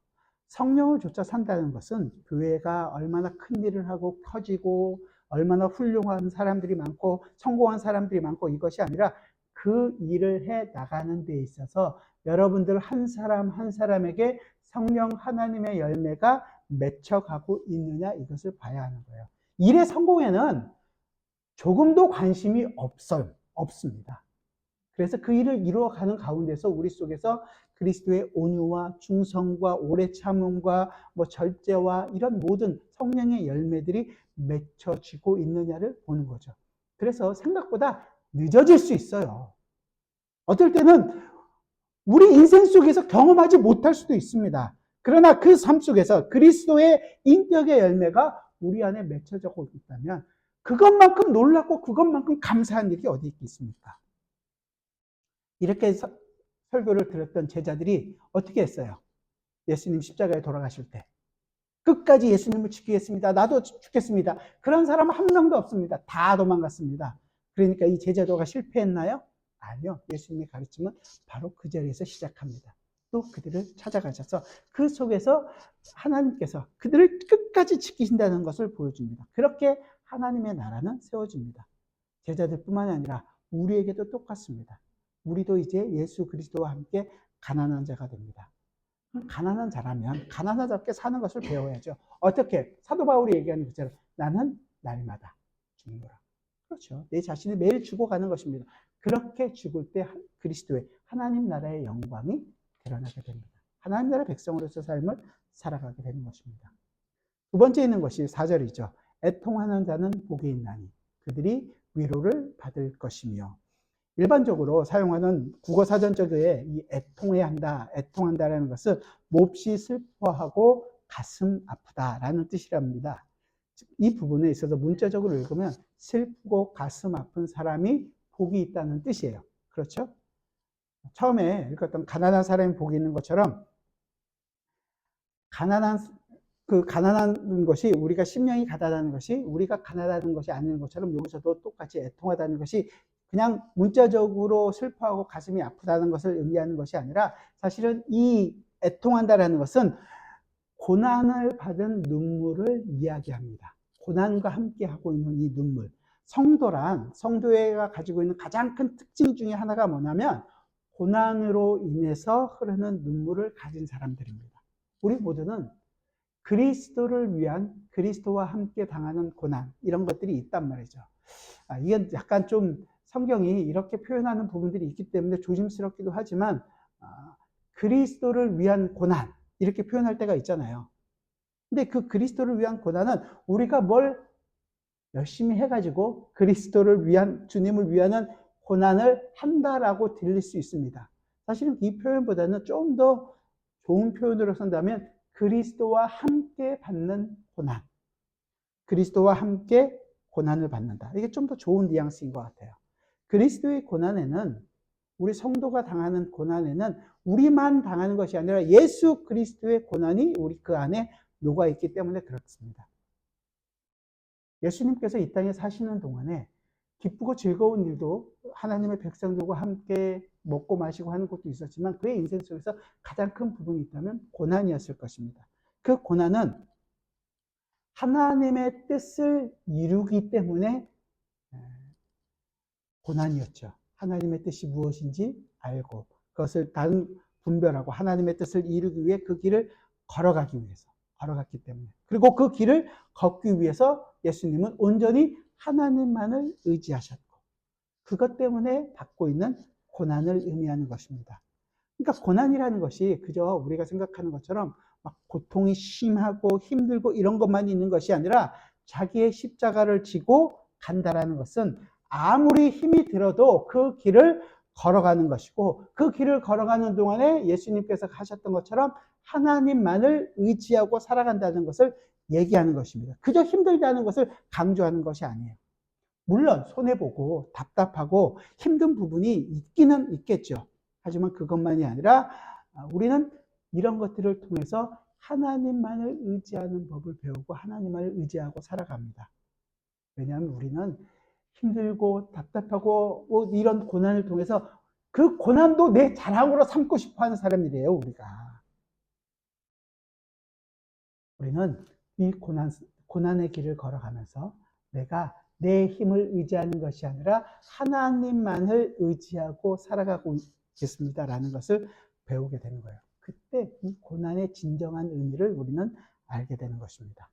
성령을 좇아 산다는 것은 교회가 얼마나 큰 일을 하고 커지고 얼마나 훌륭한 사람들이 많고 성공한 사람들이 많고 이것이 아니라 그 일을 해 나가는 데 있어서 여러분들 한 사람 한 사람에게 성령 하나님의 열매가 맺혀가고 있느냐 이것을 봐야 하는 거예요. 일의 성공에는 조금도 관심이 없습니다. 그래서 그 일을 이루어가는 가운데서 우리 속에서 그리스도의 온유와 충성과 오래 참음과 절제와 이런 모든 성령의 열매들이 맺혀지고 있느냐를 보는 거죠. 그래서 생각보다 늦어질 수 있어요. 어떨 때는 우리 인생 속에서 경험하지 못할 수도 있습니다. 그러나 그 삶 속에서 그리스도의 인격의 열매가 우리 안에 맺혀지고 있다면 그것만큼 놀랍고 그것만큼 감사한 일이 어디 있겠습니까? 이렇게 설교를 들었던 제자들이 어떻게 했어요? 예수님 십자가에 돌아가실 때 끝까지 예수님을 지키겠습니다. 나도 죽겠습니다. 그런 사람은 한 명도 없습니다. 다 도망갔습니다. 그러니까 이 제자도가 실패했나요? 아니요. 예수님의 가르침은 바로 그 자리에서 시작합니다. 또 그들을 찾아가셔서 그 속에서 하나님께서 그들을 끝까지 지키신다는 것을 보여줍니다. 그렇게 하나님의 나라는 세워집니다. 제자들뿐만 아니라 우리에게도 똑같습니다. 우리도 이제 예수 그리스도와 함께 가난한 자가 됩니다. 가난한 자라면 가난하답게 사는 것을 배워야죠. 어떻게? 사도 바울이 얘기하는 것처럼 나는 날마다 죽노라. 그렇죠. 내 자신을 매일 죽어가는 것입니다. 그렇게 죽을 때 그리스도의 하나님 나라의 영광이 드러나게 됩니다. 하나님 나라 백성으로서 삶을 살아가게 되는 것입니다. 두 번째 있는 것이 4절이죠. 애통하는 자는 복이 있나니 그들이 위로를 받을 것이며. 일반적으로 사용하는 국어 사전적에 이 애통한다라는 것은 몹시 슬퍼하고 가슴 아프다라는 뜻이랍니다. 이 부분에 있어서 문자적으로 읽으면 슬프고 가슴 아픈 사람이 복이 있다는 뜻이에요. 그렇죠? 처음에 읽었던 가난한 사람이 복이 있는 것처럼 가난한 것이 우리가 심령이 가난하다는 것이 우리가 가난하다는 것이 아닌 것처럼 여기서도 똑같이 애통하다는 것이 그냥 문자적으로 슬퍼하고 가슴이 아프다는 것을 의미하는 것이 아니라 사실은 이 애통한다라는 것은 고난을 받은 눈물을 이야기합니다. 고난과 함께 하고 있는 이 눈물. 성도가 가지고 있는 가장 큰 특징 중에 하나가 뭐냐면 고난으로 인해서 흐르는 눈물을 가진 사람들입니다. 우리 모두는 그리스도를 위한 그리스도와 함께 당하는 고난 이런 것들이 있단 말이죠. 이건 약간 좀 성경이 이렇게 표현하는 부분들이 있기 때문에 조심스럽기도 하지만 그리스도를 위한 고난 이렇게 표현할 때가 있잖아요. 근데 그 그리스도를 위한 고난은 우리가 뭘 열심히 해가지고 그리스도를 위한 주님을 위하는 고난을 한다라고 들릴 수 있습니다. 사실은 이 표현보다는 좀 더 좋은 표현으로 쓴다면 그리스도와 함께 받는 고난, 그리스도와 함께 고난을 받는다. 이게 좀 더 좋은 뉘앙스인 것 같아요. 그리스도의 고난에는 우리 성도가 당하는 고난에는 우리만 당하는 것이 아니라 예수 그리스도의 고난이 우리 그 안에 녹아 있기 때문에 그렇습니다. 예수님께서 이 땅에 사시는 동안에 기쁘고 즐거운 일도 하나님의 백성들과 함께 먹고 마시고 하는 것도 있었지만 그의 인생 속에서 가장 큰 부분이 있다면 고난이었을 것입니다. 그 고난은 하나님의 뜻을 이루기 때문에 고난이었죠. 하나님의 뜻이 무엇인지 알고 그것을 다른 분별하고 하나님의 뜻을 이루기 위해 그 길을 걸어갔기 때문에 그리고 그 길을 걷기 위해서 예수님은 온전히 하나님만을 의지하셨고 그것 때문에 받고 있는 고난을 의미하는 것입니다. 그러니까 고난이라는 것이 그저 우리가 생각하는 것처럼 막 고통이 심하고 힘들고 이런 것만 있는 것이 아니라 자기의 십자가를 지고 간다라는 것은 아무리 힘이 들어도 그 길을 걸어가는 것이고 그 길을 걸어가는 동안에 예수님께서 하셨던 것처럼 하나님만을 의지하고 살아간다는 것을 얘기하는 것입니다. 그저 힘들다는 것을 강조하는 것이 아니에요. 물론 손해보고 답답하고 힘든 부분이 있기는 있겠죠. 하지만 그것만이 아니라 우리는 이런 것들을 통해서 하나님만을 의지하는 법을 배우고 하나님만을 의지하고 살아갑니다. 왜냐하면 우리는 힘들고 답답하고 이런 고난을 통해서 그 고난도 내 자랑으로 삼고 싶어 하는 사람들이에요, 우리가. 우리는 이 고난의 길을 걸어가면서 내가 내 힘을 의지하는 것이 아니라 하나님만을 의지하고 살아가고 있겠습니다라는 것을 배우게 되는 거예요. 그때 이 고난의 진정한 의미를 우리는 알게 되는 것입니다.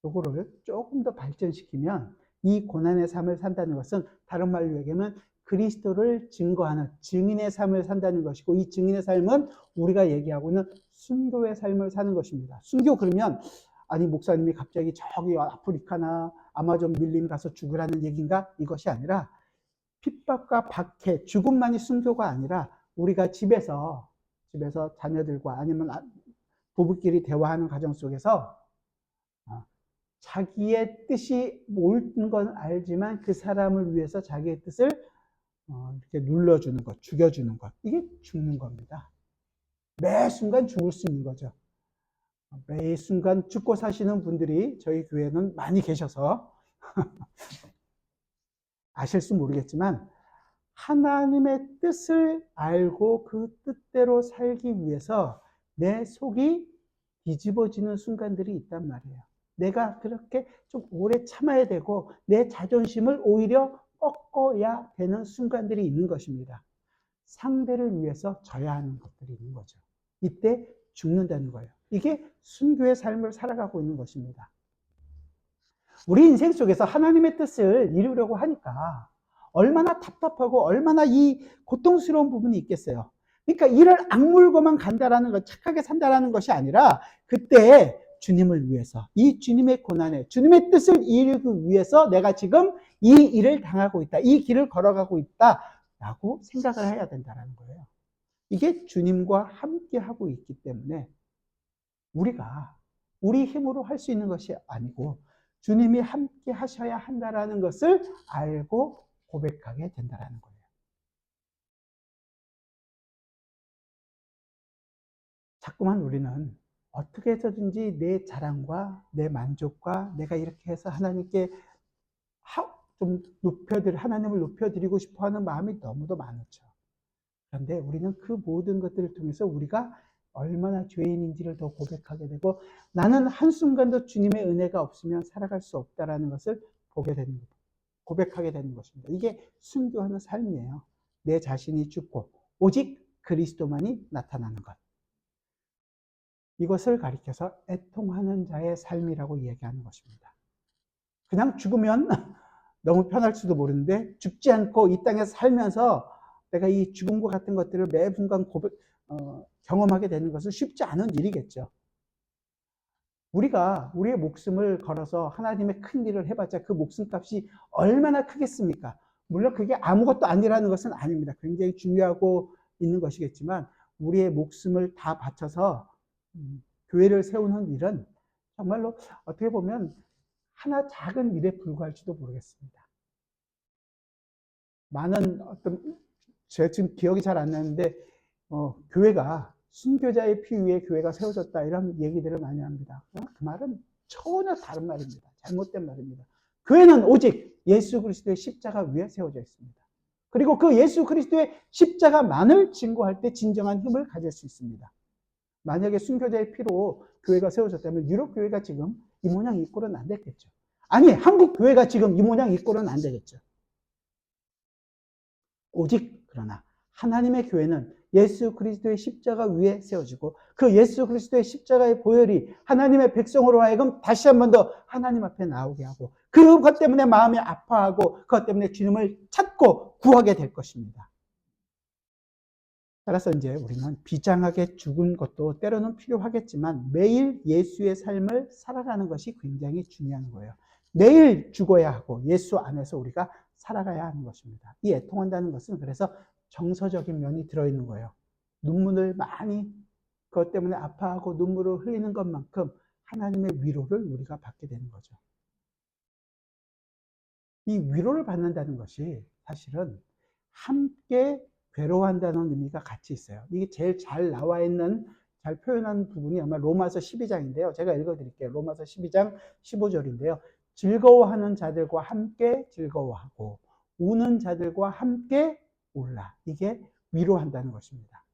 요거를 조금 더 발전시키면 이 고난의 삶을 산다는 것은 다른 말로 얘기하면 그리스도를 증거하는 증인의 삶을 산다는 것이고 이 증인의 삶은 우리가 얘기하고 있는 순교의 삶을 사는 것입니다. 순교 그러면 아니 목사님이 갑자기 저기 아프리카나 아마존 밀림 가서 죽으라는 얘기인가? 이것이 아니라 핍박과 박해, 죽음만이 순교가 아니라 우리가 집에서 자녀들과 아니면 부부끼리 대화하는 과정 속에서 자기의 뜻이 옳은 건 알지만 그 사람을 위해서 자기의 뜻을 이렇게 눌러주는 것, 죽여주는 것. 이게 죽는 겁니다. 매 순간 죽을 수 있는 거죠. 매 순간 죽고 사시는 분들이 저희 교회는 많이 계셔서 아실지 모르겠지만 하나님의 뜻을 알고 그 뜻대로 살기 위해서 내 속이 뒤집어지는 순간들이 있단 말이에요. 내가 그렇게 좀 오래 참아야 되고 내 자존심을 오히려 꺾어야 되는 순간들이 있는 것입니다. 상대를 위해서 져야 하는 것들이 있는 거죠. 이때 죽는다는 거예요. 이게 순교의 삶을 살아가고 있는 것입니다. 우리 인생 속에서 하나님의 뜻을 이루려고 하니까 얼마나 답답하고 얼마나 이 고통스러운 부분이 있겠어요. 그러니까 이를 악물고만 간다라는 것, 착하게 산다라는 것이 아니라 그때 주님을 위해서, 이 주님의 고난에, 주님의 뜻을 이루기 위해서 내가 지금 이 일을 당하고 있다, 이 길을 걸어가고 있다라고 생각을 해야 된다는 거예요. 이게 주님과 함께 하고 있기 때문에 우리가 우리 힘으로 할 수 있는 것이 아니고 주님이 함께 하셔야 한다는 것을 알고 고백하게 된다는 거예요. 자꾸만 우리는 어떻게 해서든지 내 자랑과 내 만족과 내가 이렇게 해서 하나님께 좀 하나님을 높여드리고 싶어 하는 마음이 너무도 많죠. 그런데 우리는 그 모든 것들을 통해서 우리가 얼마나 죄인인지를 더 고백하게 되고 나는 한순간도 주님의 은혜가 없으면 살아갈 수 없다는 것을 고백하게 되는 것입니다. 이게 순교하는 삶이에요. 내 자신이 죽고 오직 그리스도만이 나타나는 것. 이것을 가리켜서 애통하는 자의 삶이라고 이야기하는 것입니다. 그냥 죽으면 너무 편할지도 모르는데 죽지 않고 이 땅에서 살면서 내가 이 죽음과 같은 것들을 매 순간 경험하게 되는 것은 쉽지 않은 일이겠죠. 우리가 우리의 목숨을 걸어서 하나님의 큰 일을 해봤자 그 목숨값이 얼마나 크겠습니까? 물론 그게 아무것도 아니라는 것은 아닙니다. 굉장히 중요하고 있는 것이겠지만 우리의 목숨을 다 바쳐서 교회를 세우는 일은 정말로 어떻게 보면 하나 작은 일에 불과할지도 모르겠습니다. 많은 제가 지금 기억이 잘 안 나는데 교회가 순교자의 피 위에 교회가 세워졌다 이런 얘기들을 많이 합니다. 그 말은 전혀 다른 말입니다. 잘못된 말입니다. 교회는 오직 예수 그리스도의 십자가 위에 세워져 있습니다. 그리고 그 예수 그리스도의 십자가만을 증거할 때 진정한 힘을 가질 수 있습니다. 만약에 순교자의 피로 교회가 세워졌다면 유럽 교회가 지금 이 모양 이 꼴은 안 됐겠죠. 아니 한국 교회가 지금 이 모양 이 꼴은 안 되겠죠. 오직 그러나 하나님의 교회는 예수 그리스도의 십자가 위에 세워지고 그 예수 그리스도의 십자가의 보혈이 하나님의 백성으로 하여금 다시 한 번 더 하나님 앞에 나오게 하고 그것 때문에 마음이 아파하고 그것 때문에 주님을 찾고 구하게 될 것입니다. 따라서 이제 우리는 비장하게 죽은 것도 때로는 필요하겠지만 매일 예수의 삶을 살아가는 것이 굉장히 중요한 거예요. 매일 죽어야 하고 예수 안에서 우리가 살아가야 하는 것입니다. 이 애통한다는 것은 그래서 정서적인 면이 들어있는 거예요. 눈물을 많이 그것 때문에 아파하고 눈물을 흘리는 것만큼 하나님의 위로를 우리가 받게 되는 거죠. 이 위로를 받는다는 것이 사실은 함께 괴로워한다는 의미가 같이 있어요. 이게 제일 잘 나와 있는, 잘 표현한 부분이 아마 로마서 12장인데요. 제가 읽어드릴게요. 로마서 12장 15절인데요. 즐거워하는 자들과 함께 즐거워하고 우는 자들과 함께 울라. 이게 위로한다는 것입니다.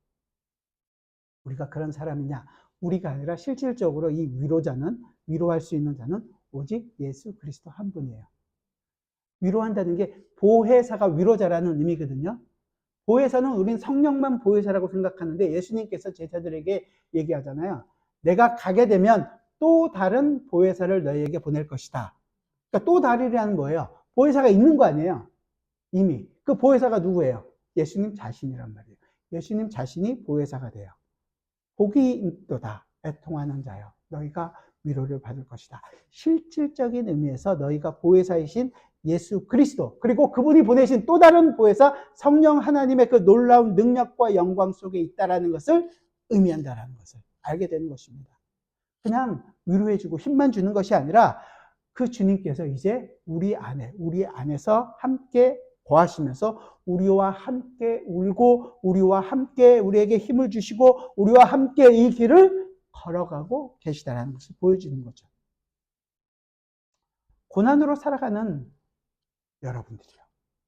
우리가 그런 사람이냐? 우리가 아니라 실질적으로 이 위로할 수 있는 자는 오직 예수 그리스도 한 분이에요. 위로한다는 게 보혜사가 위로자라는 의미거든요. 보혜사는 우린 성령만 보혜사라고 생각하는데 예수님께서 제자들에게 얘기하잖아요. 내가 가게 되면 또 다른 보혜사를 너희에게 보낼 것이다. 그러니까 또 다르리라는 거예요. 보혜사가 있는 거 아니에요. 이미. 그 보혜사가 누구예요? 예수님 자신이란 말이에요. 예수님 자신이 보혜사가 돼요. 복이 있도다. 애통하는 자여. 너희가 위로를 받을 것이다. 실질적인 의미에서 너희가 보혜사이신 예수 그리스도 그리고 그분이 보내신 또 다른 보혜사 성령 하나님의 그 놀라운 능력과 영광 속에 있다라는 것을 의미한다라는 것을 알게 되는 것입니다. 그냥 위로해주고 힘만 주는 것이 아니라 그 주님께서 이제 우리 안에서 함께 거하시면서 우리와 함께 울고 우리와 함께 우리에게 힘을 주시고 우리와 함께 이 길을 걸어가고 계시다는 것을 보여주는 거죠. 고난으로 살아가는 여러분들이요.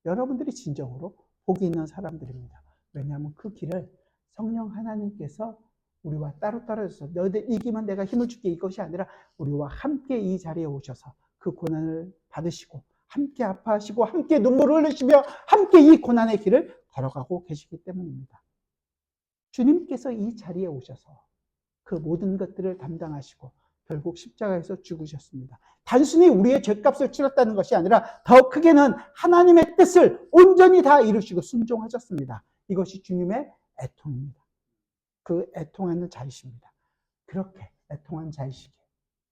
여러분들이 진정으로 복이 있는 사람들입니다. 왜냐하면 그 길을 성령 하나님께서 우리와 따로 떨어져서 너희들 이기면 내가 힘을 줄게 이것이 아니라 우리와 함께 이 자리에 오셔서 그 고난을 받으시고 함께 아파하시고 함께 눈물을 흘리시며 함께 이 고난의 길을 걸어가고 계시기 때문입니다. 주님께서 이 자리에 오셔서 그 모든 것들을 담당하시고 결국 십자가에서 죽으셨습니다. 단순히 우리의 죄값을 치렀다는 것이 아니라 더 크게는 하나님의 뜻을 온전히 다 이루시고 순종하셨습니다. 이것이 주님의 애통입니다. 그 애통하는 자이십니다. 그렇게 애통한 자이시기에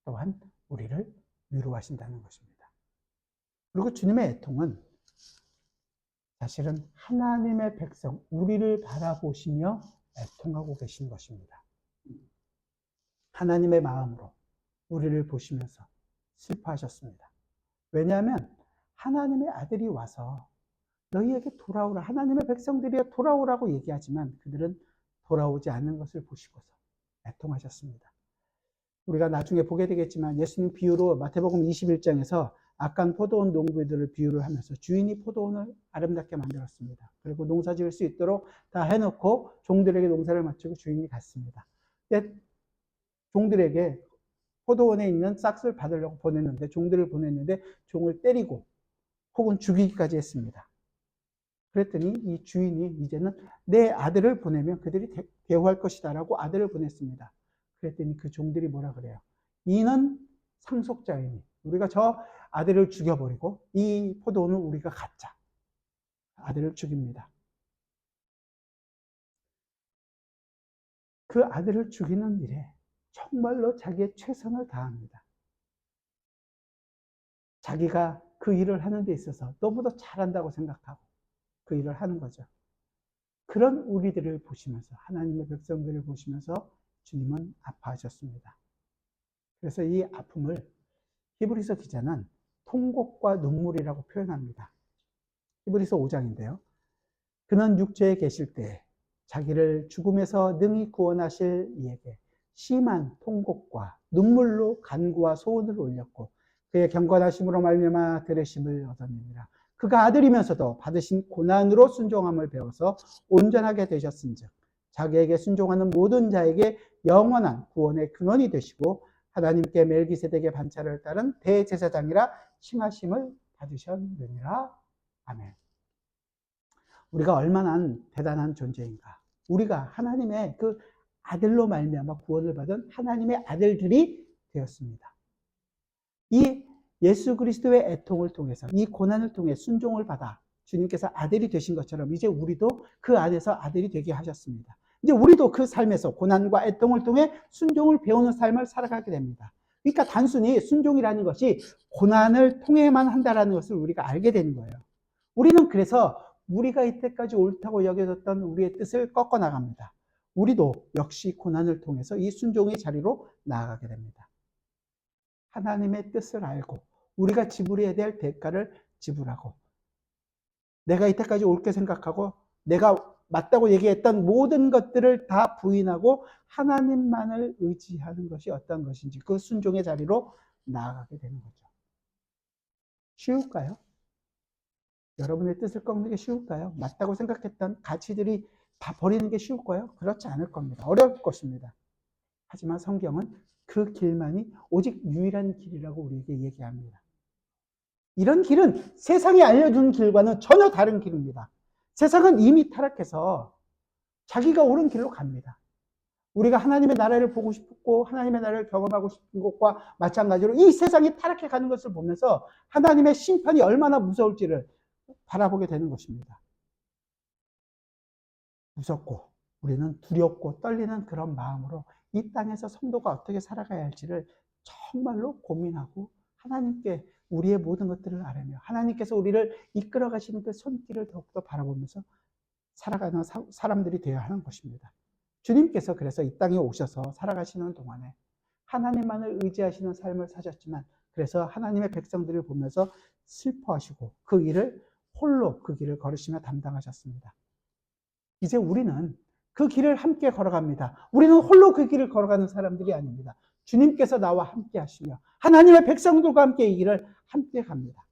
또한 우리를 위로하신다는 것입니다. 그리고 주님의 애통은 사실은 하나님의 백성, 우리를 바라보시며 애통하고 계신 것입니다. 하나님의 마음으로 우리를 보시면서 슬퍼하셨습니다. 왜냐하면 하나님의 아들이 와서 너희에게 돌아오라, 하나님의 백성들이여 돌아오라고 얘기하지만 그들은 돌아오지 않는 것을 보시고서 애통하셨습니다. 우리가 나중에 보게 되겠지만 예수님 비유로 마태복음 21장에서 악한 포도원 농부들을 비유를 하면서 주인이 포도원을 아름답게 만들었습니다. 그리고 농사 지을 수 있도록 다 해놓고 종들에게 농사를 마치고 주인이 갔습니다. 근데 종들에게 포도원에 있는 싹을 받으려고 보냈는데, 종들을 보냈는데 종을 때리고 혹은 죽이기까지 했습니다. 그랬더니 이 주인이 이제는 내 아들을 보내면 그들이 대우할 것이다 라고 아들을 보냈습니다. 그랬더니 그 종들이 뭐라 그래요? 이는 상속자이니 우리가 저 아들을 죽여버리고 이 포도원을 우리가 갖자. 아들을 죽입니다. 그 아들을 죽이는 일에 정말로 자기의 최선을 다합니다. 자기가 그 일을 하는 데 있어서 너무도 잘한다고 생각하고 그 일을 하는 거죠. 그런 우리들을 보시면서, 하나님의 백성들을 보시면서 주님은 아파하셨습니다. 그래서 이 아픔을 히브리서 기자는 통곡과 눈물이라고 표현합니다. 히브리서 5장인데요. 그는 육체에 계실 때 자기를 죽음에서 능히 구원하실 이에게 심한 통곡과 눈물로 간구와 소원을 올렸고 그의 경건하심으로 말미암아 들으심을 얻었느니라. 그가 아들이면서도 받으신 고난으로 순종함을 배워서 온전하게 되셨은즉 자기에게 순종하는 모든 자에게 영원한 구원의 근원이 되시고 하나님께 멜기세덱의 반차를 따른 대제사장이라 칭하심을 받으셨느니라. 아멘. 우리가 얼마나 대단한 존재인가. 우리가 하나님의 그 아들로 말미암아 구원을 받은 하나님의 아들들이 되었습니다. 이 예수 그리스도의 애통을 통해서, 이 고난을 통해 순종을 받아 주님께서 아들이 되신 것처럼 이제 우리도 그 안에서 아들이 되게 하셨습니다. 이제 우리도 그 삶에서 고난과 애통을 통해 순종을 배우는 삶을 살아가게 됩니다. 그러니까 단순히 순종이라는 것이 고난을 통해만 한다는 것을 우리가 알게 되는 거예요. 우리는 그래서 우리가 이때까지 옳다고 여겨졌던 우리의 뜻을 꺾어 나갑니다. 우리도 역시 고난을 통해서 이 순종의 자리로 나아가게 됩니다. 하나님의 뜻을 알고 우리가 지불해야 될 대가를 지불하고 내가 이때까지 옳게 생각하고 내가 맞다고 얘기했던 모든 것들을 다 부인하고 하나님만을 의지하는 것이 어떤 것인지 그 순종의 자리로 나아가게 되는 거죠. 쉬울까요? 여러분의 뜻을 꺾는 게 쉬울까요? 맞다고 생각했던 가치들이 다 버리는 게 쉬울까요? 그렇지 않을 겁니다. 어려울 것입니다. 하지만 성경은 그 길만이 오직 유일한 길이라고 우리에게 얘기합니다. 이런 길은 세상이 알려준 길과는 전혀 다른 길입니다. 세상은 이미 타락해서 자기가 옳은 길로 갑니다. 우리가 하나님의 나라를 보고 싶고 하나님의 나라를 경험하고 싶은 것과 마찬가지로 이 세상이 타락해 가는 것을 보면서 하나님의 심판이 얼마나 무서울지를 바라보게 되는 것입니다. 무섭고 우리는 두렵고 떨리는 그런 마음으로 이 땅에서 성도가 어떻게 살아가야 할지를 정말로 고민하고 하나님께 우리의 모든 것들을 아뢰며 하나님께서 우리를 이끌어 가시는 그 손길을 더욱더 바라보면서 살아가는 사람들이 되어야 하는 것입니다. 주님께서 그래서 이 땅에 오셔서 살아가시는 동안에 하나님만을 의지하시는 삶을 사셨지만 그래서 하나님의 백성들을 보면서 슬퍼하시고 그 일을 홀로 그 길을 걸으시며 담당하셨습니다. 이제 우리는 그 길을 함께 걸어갑니다. 우리는 홀로 그 길을 걸어가는 사람들이 아닙니다. 주님께서 나와 함께 하시며 하나님의 백성들과 함께 이 길을 함께 갑니다.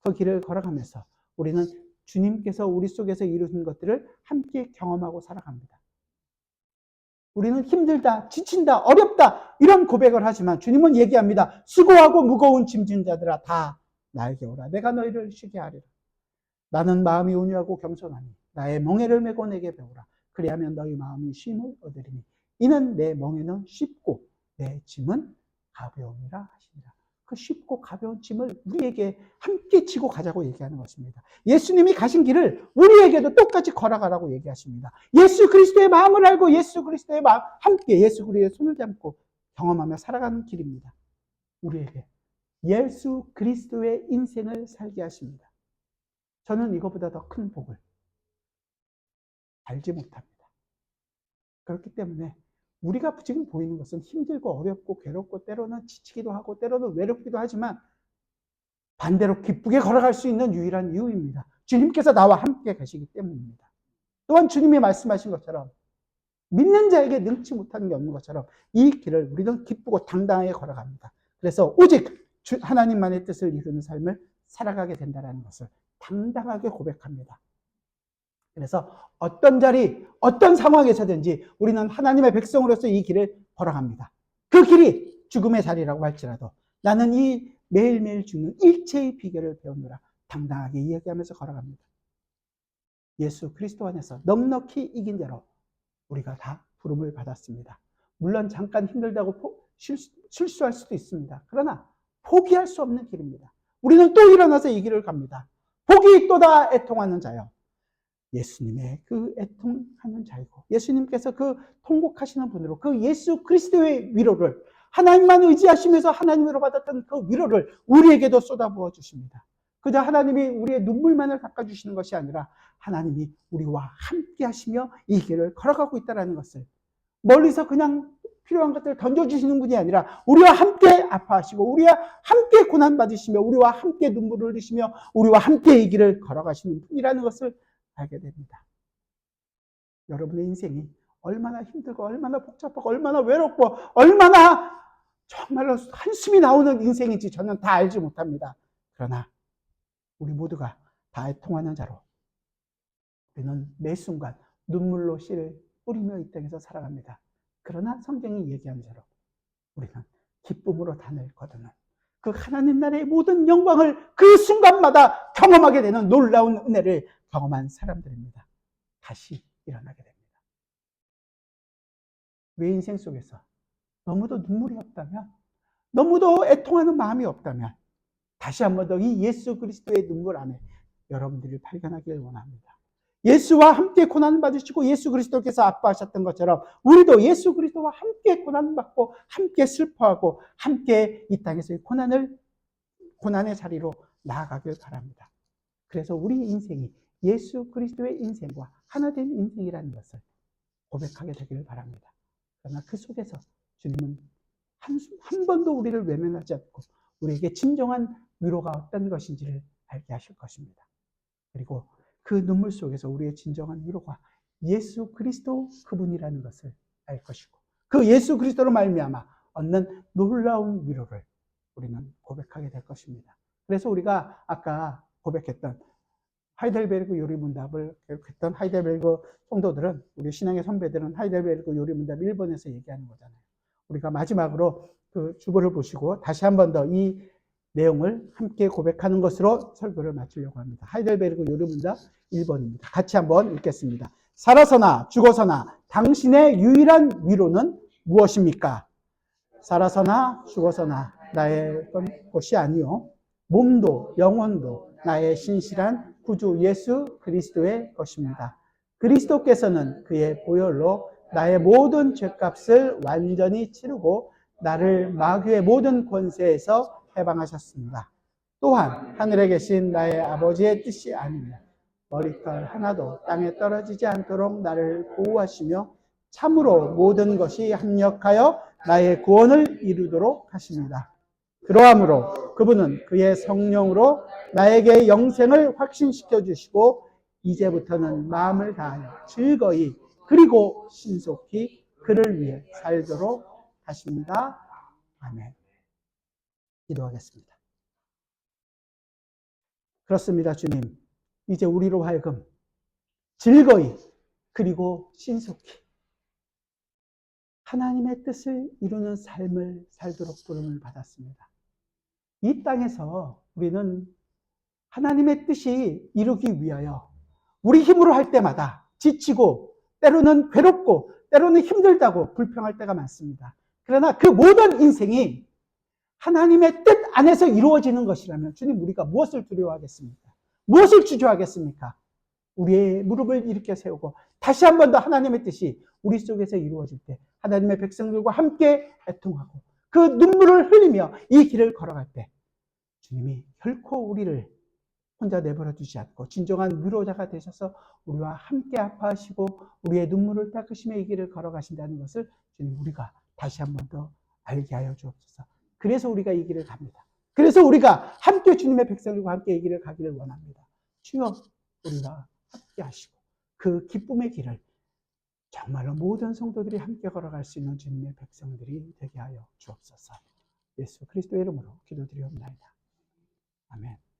그 길을 걸어가면서 우리는 주님께서 우리 속에서 이루신 것들을 함께 경험하고 살아갑니다. 우리는 힘들다, 지친다, 어렵다 이런 고백을 하지만 주님은 얘기합니다. 수고하고 무거운 짐진 자들아 다 나에게 오라. 내가 너희를 쉬게 하리라. 나는 마음이 온유하고 겸손하니 나의 멍에를 메고 내게 배우라. 그리하면 너희 마음이 쉼을 얻으리니 이는 내 멍에는 쉽고 내 짐은 가벼움이라 하시니라. 그 쉽고 가벼운 짐을 우리에게 함께 지고 가자고 얘기하는 것입니다. 예수님이 가신 길을 우리에게도 똑같이 걸어가라고 얘기하십니다. 예수 그리스도의 마음을 알고 예수 그리스도의 마음 함께 예수 그리스도의 손을 잡고 경험하며 살아가는 길입니다. 우리에게 예수 그리스도의 인생을 살게 하십니다. 저는 이거보다 더 큰 복을 알지 못합니다. 그렇기 때문에 우리가 지금 보이는 것은 힘들고 어렵고 괴롭고 때로는 지치기도 하고 때로는 외롭기도 하지만 반대로 기쁘게 걸어갈 수 있는 유일한 이유입니다. 주님께서 나와 함께 계시기 때문입니다. 또한 주님이 말씀하신 것처럼 믿는 자에게 능치 못하는 게 없는 것처럼 이 길을 우리는 기쁘고 당당하게 걸어갑니다. 그래서 오직 하나님만의 뜻을 이루는 삶을 살아가게 된다는 것을 당당하게 고백합니다. 그래서 어떤 자리, 어떤 상황에서든지 우리는 하나님의 백성으로서 이 길을 걸어갑니다. 그 길이 죽음의 자리라고 할지라도 나는 이 매일매일 죽는 일체의 비결을 배우느라 당당하게 이야기하면서 걸어갑니다. 예수 그리스도 안에서 넉넉히 이긴 자로 우리가 다 부름을 받았습니다. 물론 잠깐 힘들다고 실수할 수도 있습니다. 그러나 포기할 수 없는 길입니다. 우리는 또 일어나서 이 길을 갑니다. 복이 또다 애통하는 자요. 예수님의 그 애통하는 자이고 예수님께서 그 통곡하시는 분으로 그 예수 그리스도의 위로를 하나님만 의지하시면서 하나님으로 받았던 그 위로를 우리에게도 쏟아부어 주십니다. 그저 하나님이 우리의 눈물만을 닦아주시는 것이 아니라 하나님이 우리와 함께 하시며 이 길을 걸어가고 있다는 것을 멀리서 그냥 필요한 것들을 던져주시는 분이 아니라 우리와 함께 아파하시고 우리와 함께 고난받으시며 우리와 함께 눈물을 흘리시며 우리와 함께 이 길을 걸어가시는 분이라는 것을 알게 됩니다. 여러분의 인생이 얼마나 힘들고 얼마나 복잡하고 얼마나 외롭고 얼마나 정말로 한숨이 나오는 인생인지 저는 다 알지 못합니다. 그러나 우리 모두가 다 애통하는 자로 우리는 매 순간 눈물로 씨를 뿌리며 이 땅에서 살아갑니다. 그러나 성경이 얘기한 대로 우리는 기쁨으로 단을 거두는 그 하나님 나라의 모든 영광을 그 순간마다 경험하게 되는 놀라운 은혜를 경험한 사람들입니다. 다시 일어나게 됩니다. 내 인생 속에서 너무도 눈물이 없다면, 너무도 애통하는 마음이 없다면 다시 한 번 더 이 예수 그리스도의 눈물 안에 여러분들이 발견하기를 원합니다. 예수와 함께 고난받으시고 예수 그리스도께서 아파하셨던 것처럼 우리도 예수 그리스도와 함께 고난받고 함께 슬퍼하고 함께 이 땅에서의 고난의 자리로 나아가길 바랍니다. 그래서 우리 인생이 예수 그리스도의 인생과 하나 된 인생이라는 것을 고백하게 되기를 바랍니다. 그러나 그 속에서 주님은 한 번도 우리를 외면하지 않고 우리에게 진정한 위로가 어떤 것인지를 알게 하실 것입니다. 그리고 그 눈물 속에서 우리의 진정한 위로가 예수 그리스도 그분이라는 것을 알 것이고 그 예수 그리스도로 말미암아 얻는 놀라운 위로를 우리는 고백하게 될 것입니다. 그래서 우리가 아까 고백했던 하이델베르그 요리문답을 했던 하이델베르그 성도들은 우리 신앙의 선배들은 하이델베르그 요리문답 1번에서 얘기하는 거잖아요. 우리가 마지막으로 그 주보를 보시고 다시 한 번 더 이 내용을 함께 고백하는 것으로 설교를 마치려고 합니다. 하이델베르그 요리문답 1번입니다. 같이 한번 읽겠습니다. 살아서나 죽어서나 당신의 유일한 위로는 무엇입니까? 살아서나 죽어서나 나의 것이 아니요 몸도 영혼도 나의 신실한 구주 예수 그리스도의 것입니다. 그리스도께서는 그의 보혈로 나의 모든 죄값을 완전히 치르고 나를 마귀의 모든 권세에서 해방하셨습니다. 또한 하늘에 계신 나의 아버지의 뜻이 아니며 머리털 하나도 땅에 떨어지지 않도록 나를 보호하시며 참으로 모든 것이 합력하여 나의 구원을 이루도록 하십니다. 그러함으로 그분은 그의 성령으로 나에게 영생을 확신시켜 주시고 이제부터는 마음을 다하여 즐거이 그리고 신속히 그를 위해 살도록 하십니다. 아멘. 기도하겠습니다. 그렇습니다, 주님. 이제 우리로 하여금 즐거이 그리고 신속히 하나님의 뜻을 이루는 삶을 살도록 부름을 받았습니다. 이 땅에서 우리는 하나님의 뜻이 이루기 위하여 우리 힘으로 할 때마다 지치고 때로는 괴롭고 때로는 힘들다고 불평할 때가 많습니다. 그러나 그 모든 인생이 하나님의 뜻 안에서 이루어지는 것이라면 주님, 우리가 무엇을 두려워하겠습니까? 무엇을 주저하겠습니까? 우리의 무릎을 일으켜 세우고 다시 한 번 더 하나님의 뜻이 우리 속에서 이루어질 때 하나님의 백성들과 함께 애통하고 그 눈물을 흘리며 이 길을 걸어갈 때 주님이 결코 우리를 혼자 내버려 두지 않고 진정한 위로자가 되셔서 우리와 함께 아파하시고 우리의 눈물을 닦으시며 이 길을 걸어가신다는 것을 주님, 우리가 다시 한 번 더 알게 하여 주옵소서. 그래서 우리가 이 길을 갑니다. 그래서 우리가 함께 주님의 백성들과 함께 이 길을 가기를 원합니다. 주여, 우리가 함께 하시고 그 기쁨의 길을 정말로 모든 성도들이 함께 걸어갈 수 있는 주님의 백성들이 되게 하여 주옵소서. 예수 그리스도의 이름으로 기도드리옵나이다. 아멘.